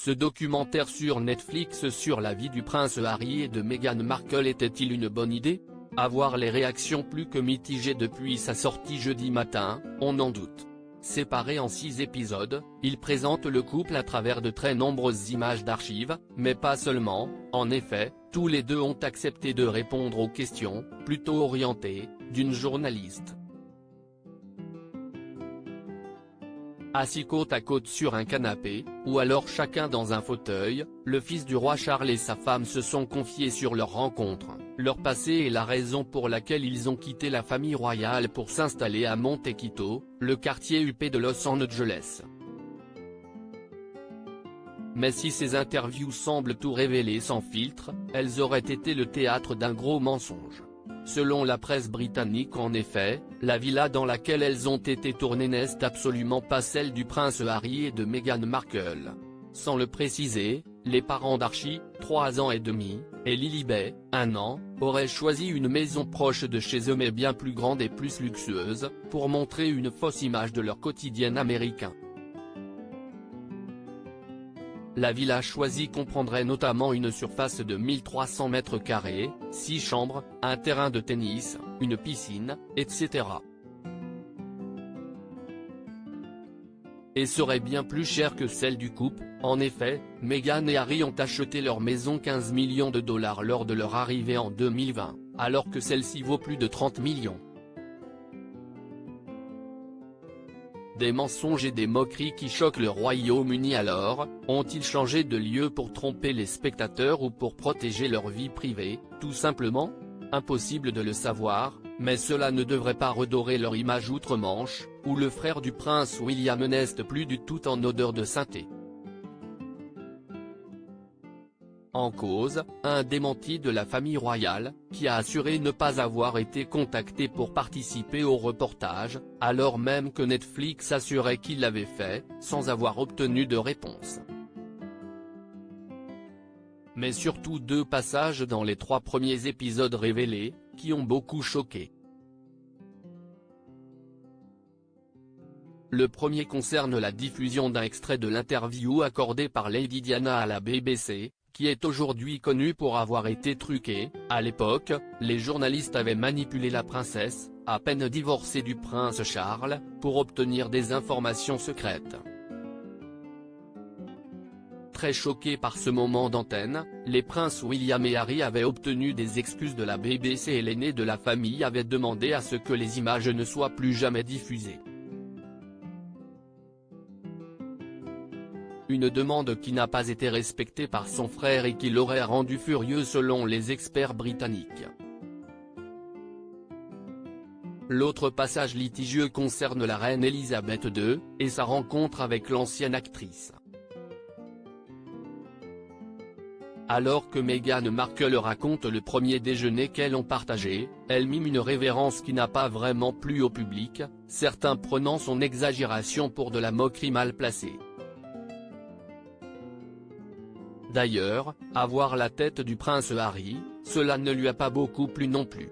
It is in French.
Ce documentaire sur Netflix sur la vie du prince Harry et de Meghan Markle était-il une bonne idée? À voir les réactions plus que mitigées depuis sa sortie jeudi matin, on en doute. Séparé en 6 épisodes, il présente le couple à travers de très nombreuses images d'archives, mais pas seulement. En effet, tous les deux ont accepté de répondre aux questions, plutôt orientées, d'une journaliste. Assis côte à côte sur un canapé, ou alors chacun dans un fauteuil, le fils du roi Charles et sa femme se sont confiés sur leur rencontre, leur passé et la raison pour laquelle ils ont quitté la famille royale pour s'installer à Montecito, le quartier huppé de Los Angeles. Mais si ces interviews semblent tout révéler sans filtre, elles auraient été le théâtre d'un gros mensonge. Selon la presse britannique en effet, la villa dans laquelle elles ont été tournées n'est absolument pas celle du prince Harry et de Meghan Markle. Sans le préciser, les parents d'Archie, 3 ans et demi, et Lilibet, 1 an, auraient choisi une maison proche de chez eux mais bien plus grande et plus luxueuse, pour montrer une fausse image de leur quotidien américain. La villa choisie comprendrait notamment une surface de 1300 mètres carrés, 6 chambres, un terrain de tennis, une piscine, etc. Et serait bien plus chère que celle du couple. En effet, Meghan et Harry ont acheté leur maison 15 millions de dollars lors de leur arrivée en 2020, alors que celle-ci vaut plus de 30 millions. Des mensonges et des moqueries qui choquent le Royaume-Uni alors, ont-ils changé de lieu pour tromper les spectateurs ou pour protéger leur vie privée, tout simplement? Impossible de le savoir, mais cela ne devrait pas redorer leur image outre-Manche, où le frère du prince William n'est plus du tout en odeur de sainteté. En cause, un démenti de la famille royale, qui a assuré ne pas avoir été contacté pour participer au reportage, alors même que Netflix assurait qu'il l'avait fait, sans avoir obtenu de réponse. Mais surtout 2 passages dans les 3 premiers épisodes révélés, qui ont beaucoup choqué. Le premier concerne la diffusion d'un extrait de l'interview accordée par Lady Diana à la BBC, qui est aujourd'hui connue pour avoir été truquée. À l'époque, les journalistes avaient manipulé la princesse, à peine divorcée du prince Charles, pour obtenir des informations secrètes. Très choqués par ce moment d'antenne, les princes William et Harry avaient obtenu des excuses de la BBC et l'aîné de la famille avait demandé à ce que les images ne soient plus jamais diffusées. Une demande qui n'a pas été respectée par son frère et qui l'aurait rendu furieux selon les experts britanniques. L'autre passage litigieux concerne la reine Elisabeth II, et sa rencontre avec l'ancienne actrice. Alors que Meghan Markle raconte le premier déjeuner qu'elles ont partagé, elle mime une révérence qui n'a pas vraiment plu au public, certains prenant son exagération pour de la moquerie mal placée. D'ailleurs, à voir la tête du prince Harry, cela ne lui a pas beaucoup plu non plus.